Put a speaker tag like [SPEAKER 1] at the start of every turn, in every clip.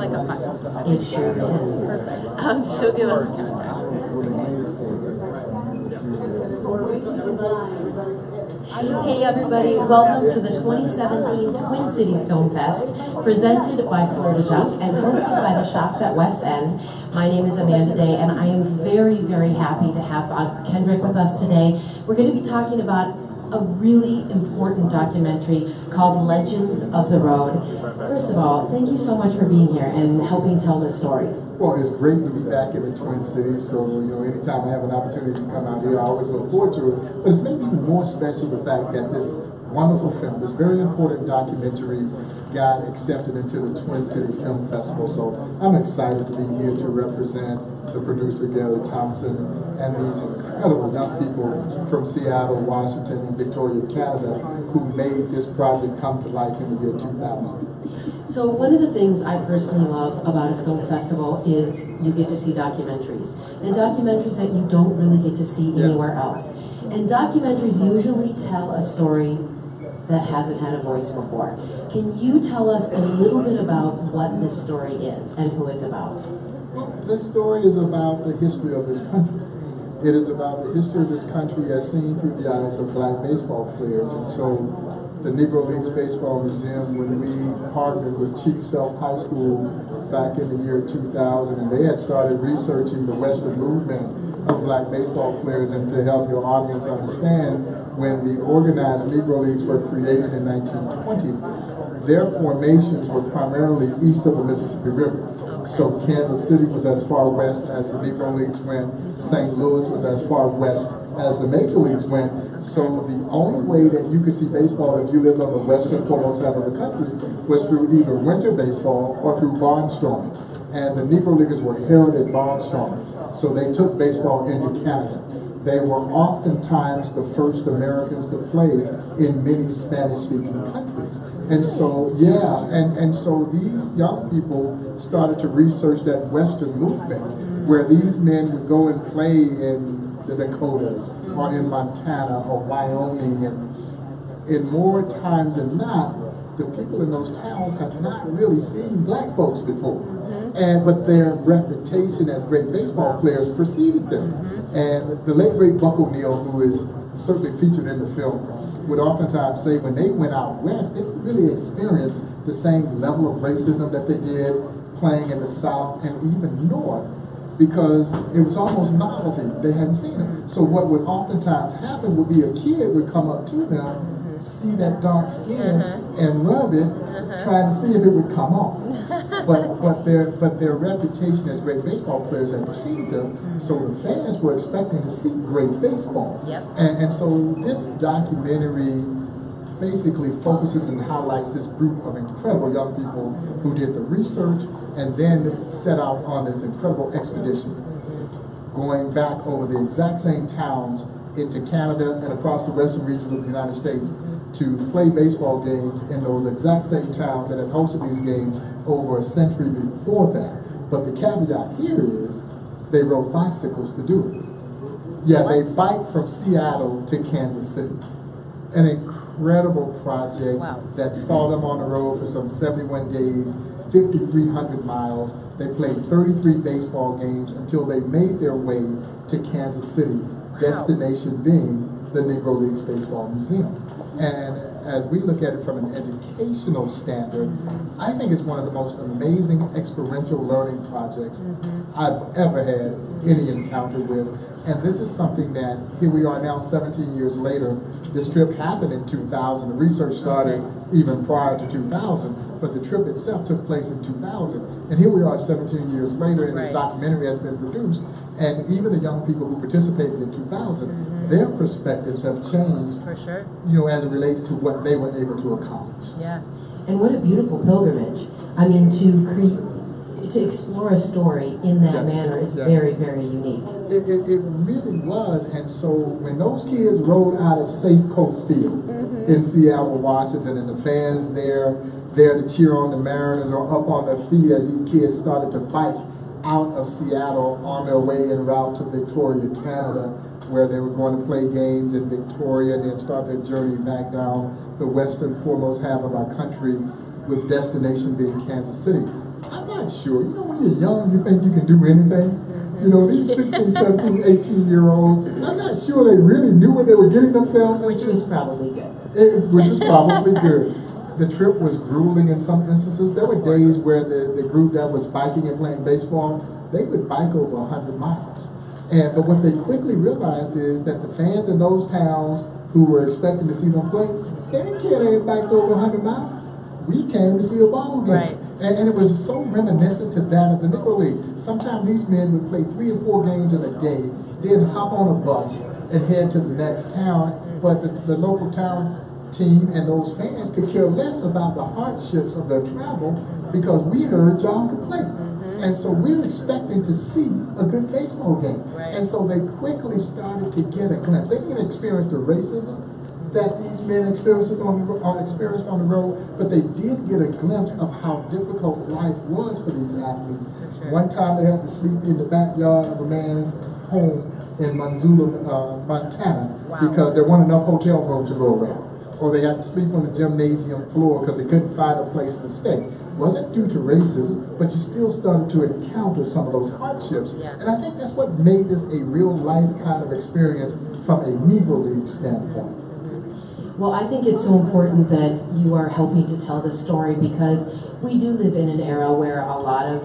[SPEAKER 1] like a fun.
[SPEAKER 2] It sure is.
[SPEAKER 1] Perfect. She'll give us a countdown.
[SPEAKER 2] Hey everybody, welcome to the 2017 Twin Cities Film Fest, presented by Fleurdejunk and hosted by the Shops at West End. My name is Amanda Day, and I am very, very happy to have Kendrick with us today. We're going to be talking about a really important documentary called Legends of the Road. First of all, thank you so much for being here and helping tell this story.
[SPEAKER 3] Well, it's great to be back in the Twin Cities, so anytime I have an opportunity to come out here, I always look forward to it. But it's made even more special the fact that this wonderful film, this very important documentary, got accepted into the Twin City Film Festival. So I'm excited to be here to represent the producer, Gary Thompson, and these incredible young people from Seattle, Washington, and Victoria, Canada, who made this project come to life in the year 2000.
[SPEAKER 2] So one of the things I personally love about a film festival is you get to see documentaries. And documentaries that you don't really get to see anywhere else. And documentaries usually tell a story that hasn't had a voice before. Can you tell us a little bit about what this story is and who it's about?
[SPEAKER 3] Well, this story is about the history of this country. It is about the history of this country as seen through the eyes of black baseball players. And so the Negro League Baseball Museum, when we partnered with Chief Self High School back in the year 2000, and they had started researching the Western movement of black baseball players, and to help your audience understand, when the organized Negro Leagues were created in 1920, their formations were primarily east of the Mississippi River. So Kansas City was as far west as the Negro Leagues went, St. Louis was as far west as the Major Leagues went. So the only way that you could see baseball if you lived on the western foremost half of the country was through either winter baseball or through barnstorming. And the Negro Leaguers were heralded barnstormers. So they took baseball into Canada. They were oftentimes the first Americans to play in many Spanish-speaking countries. And so, and so these young people started to research that Western movement, where these men would go and play in the Dakotas or in Montana or Wyoming, and in more times than not, the people in those towns had not really seen black folks before. But their reputation as great baseball players preceded them. And the late great Buck O'Neil, who is certainly featured in the film, would oftentimes say when they went out west, they didn't really experience the same level of racism that they did playing in the South and even North, because it was almost novelty. They hadn't seen it. So what would oftentimes happen would be a kid would come up to them, see that dark skin, and rub it, trying to see if it would come off. But their reputation as great baseball players had preceded them, so the fans were expecting to see great baseball. And so this documentary basically focuses and highlights this group of incredible young people who did the research and then set out on this incredible expedition, going back over the exact same towns into Canada and across the western regions of the United States to play baseball games in those exact same towns that had hosted these games over a century before that. But the caveat here is they rode bicycles to do it. They biked from Seattle to Kansas City. An incredible project that saw them on the road for some 71 days, 5,300 miles. They played 33 baseball games until they made their way to Kansas City, destination being the Negro League Baseball Museum. And as we look at it from an educational standard, I think it's one of the most amazing experiential learning projects I've ever had any encounter with. And this is something that, here we are now 17 years later, this trip happened in 2000. The research started even prior to 2000, but the trip itself took place in 2000. And here we are 17 years later, and this documentary has been produced. And even the young people who participated in 2000, their perspectives have changed,
[SPEAKER 1] for sure,
[SPEAKER 3] as it relates to what they were able to accomplish.
[SPEAKER 2] And what a beautiful pilgrimage. I mean, to explore a story in that manner is very, very unique.
[SPEAKER 3] It really was. And so when those kids rode out of Safecoast Field in Seattle, Washington, and the fans there to cheer on the Mariners or up on their feet as these kids started to bike out of Seattle on their way en route to Victoria, Canada, where they were going to play games in Victoria and then start their journey back down the western foremost half of our country, with destination being Kansas City. I'm not not sure. You know, when you're young, you think you can do anything. You know, these 16, 17, 18-year-olds, I'm not sure they really knew what they were getting themselves into.
[SPEAKER 2] Which was probably good.
[SPEAKER 3] Which was probably good. The trip was grueling in some instances. There were days where the group that was biking and playing baseball, they would bike over 100 miles. But what they quickly realized is that the fans in those towns who were expecting to see them play, they didn't care they had biked over 100 miles. We came to see a ball game.
[SPEAKER 2] Right.
[SPEAKER 3] And it was so reminiscent to that of the Negro League. Sometimes these men would play 3 or 4 games in a day, then hop on a bus and head to the next town. But the local town team and those fans could care less about the hardships of their travel because we heard John could play. And so we're expecting to see a good baseball game.
[SPEAKER 2] Right.
[SPEAKER 3] And so they quickly started to get a glimpse. They didn't experience the racism that these men experienced on the road, but they did get a glimpse of how difficult life was for these athletes.
[SPEAKER 2] Sure.
[SPEAKER 3] One time they had to sleep in the backyard of a man's home in Missoula, Montana, because there weren't enough hotel rooms to go around. Or they had to sleep on the gymnasium floor because they couldn't find a place to stay. It wasn't due to racism, but you still started to encounter some of those hardships.
[SPEAKER 2] Yeah.
[SPEAKER 3] And I think that's what made this a real life kind of experience from a Negro League standpoint.
[SPEAKER 2] Well, I think it's so important that you are helping to tell this story because we do live in an era where a lot of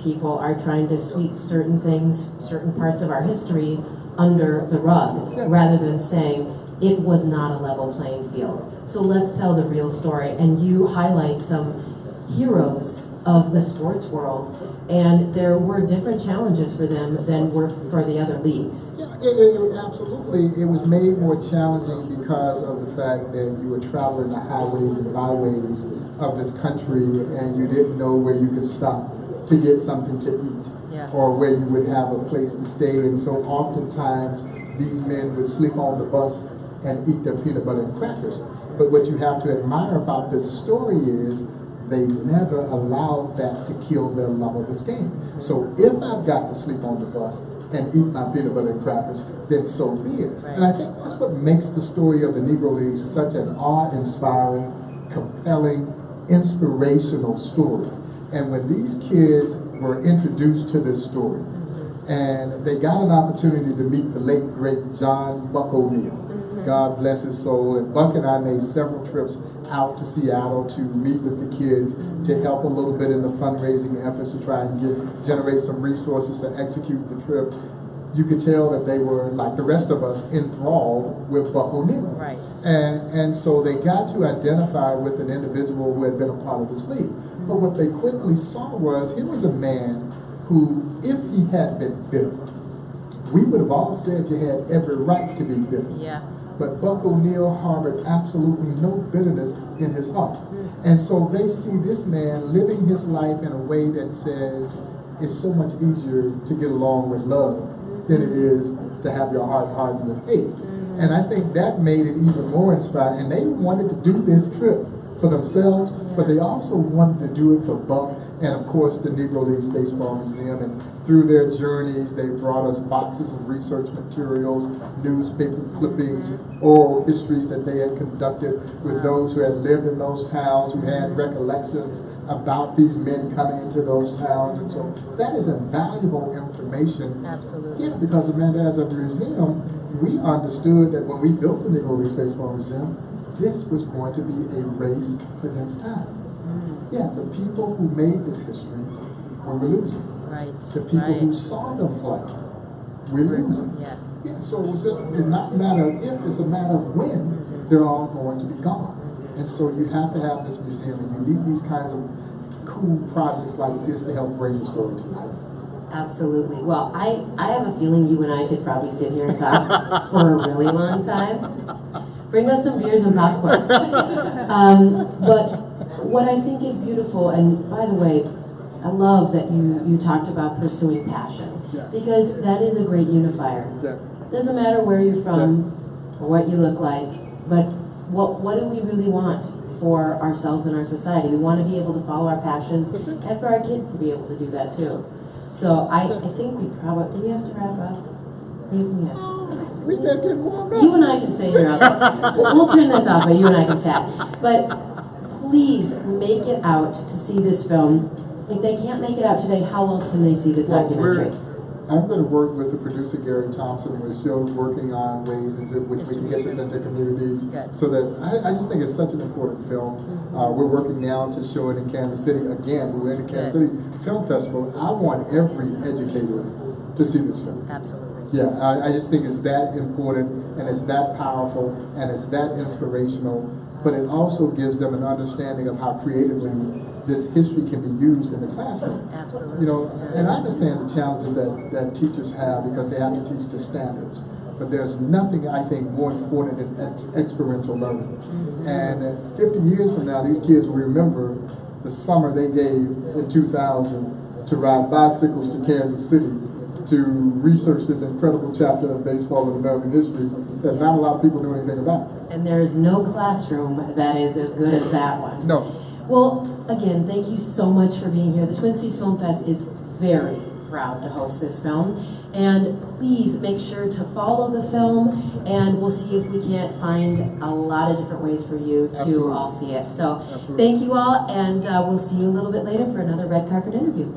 [SPEAKER 2] people are trying to sweep certain things, certain parts of our history under the rug, rather than saying it was not a level playing field. So let's tell the real story, and you highlight some heroes of the sports world, and there were different challenges for them than were for the other leagues.
[SPEAKER 3] Yeah, absolutely. It was made more challenging because of the fact that you were traveling the highways and byways of this country and you didn't know where you could stop to get something to eat or where you would have a place to stay. And so oftentimes these men would sleep on the bus and eat their peanut butter and crackers. But what you have to admire about this story is they never allowed that to kill their love of this game. So if I've got to sleep on the bus and eat my peanut butter and crackers, then so be it. Right. And I think that's what makes the story of the Negro League such an awe-inspiring, compelling, inspirational story. And when these kids were introduced to this story, and they got an opportunity to meet the late, great John Buck O'Neill, God bless his soul. And Buck and I made several trips out to Seattle to meet with the kids to help a little bit in the fundraising efforts to try and generate some resources to execute the trip. You could tell that they were, like the rest of us, enthralled with Buck O'Neill.
[SPEAKER 2] Right.
[SPEAKER 3] And so they got to identify with an individual who had been a part of this league. But what they quickly saw was, here was a man who, if he had been bitter, we would have all said you had every right to be bitter.
[SPEAKER 2] Yeah.
[SPEAKER 3] But Buck O'Neill harbored absolutely no bitterness in his heart. And so they see this man living his life in a way that says it's so much easier to get along with love than it is to have your heart hardened with hate. And I think that made it even more inspiring. And they wanted to do this trip for themselves, but they also wanted to do it for Buck and, of course, the Negro League Baseball Museum. And through their journeys, they brought us boxes of research materials, newspaper clippings, oral histories that they had conducted with those who had lived in those towns, who had recollections about these men coming into those towns. And so that is invaluable information.
[SPEAKER 2] Absolutely.
[SPEAKER 3] Yeah, because as a museum, we understood that when we built the Negro League Baseball Museum, this was going to be a race against time. Yeah, the people who made this history were losing.
[SPEAKER 2] Right.
[SPEAKER 3] The people who saw them play were losing.
[SPEAKER 2] Yes.
[SPEAKER 3] Yeah, so it's not a matter of if, it's a matter of when they're all going to be gone. And so you have to have this museum, and you need these kinds of cool projects like this to help bring the story to life.
[SPEAKER 2] Absolutely. Well, I have a feeling you and I could probably sit here and talk for a really long time. Bring us some beers and popcorn. But what I think is beautiful, and by the way, I love that you talked about pursuing passion, because that is a great unifier. Doesn't matter where you're from or what you look like, but what do we really want for ourselves and our society? We want to be able to follow our passions, and for our kids to be able to do that too. So I think we probably, do we have to wrap up?
[SPEAKER 3] We just getting warmed up.
[SPEAKER 2] You and I can stay here. We'll turn this off, but you and I can chat. But please make it out to see this film. If they can't make it out today, how else can they see this documentary?
[SPEAKER 3] I'm going to work with the producer, Gary Thompson. We're still working on ways in which we can get this into communities. So that, I just think it's such an important film. We're working now to show it in Kansas City. Again, we're in the Kansas City Film Festival. I want every educator to see this film.
[SPEAKER 4] Absolutely.
[SPEAKER 3] Yeah, I just think it's that important, and it's that powerful, and it's that inspirational. But it also gives them an understanding of how creatively this history can be used in the classroom.
[SPEAKER 4] Absolutely.
[SPEAKER 3] You know, and I understand the challenges that teachers have because they have to teach to standards. But there's nothing, I think, more important than experiential learning. And 50 years from now, these kids will remember the summer they gave in 2000 to ride bicycles to Kansas City to research this incredible chapter of baseball in American history that not a lot of people know anything about.
[SPEAKER 2] And there is no classroom that is as good as that one.
[SPEAKER 3] No.
[SPEAKER 2] Well, again, thank you so much for being here. The Twin Cities Film Fest is very proud to host this film. And please make sure to follow the film, and we'll see if we can't find a lot of different ways for you to all see it. So thank you all, and we'll see you a little bit later for another red carpet interview.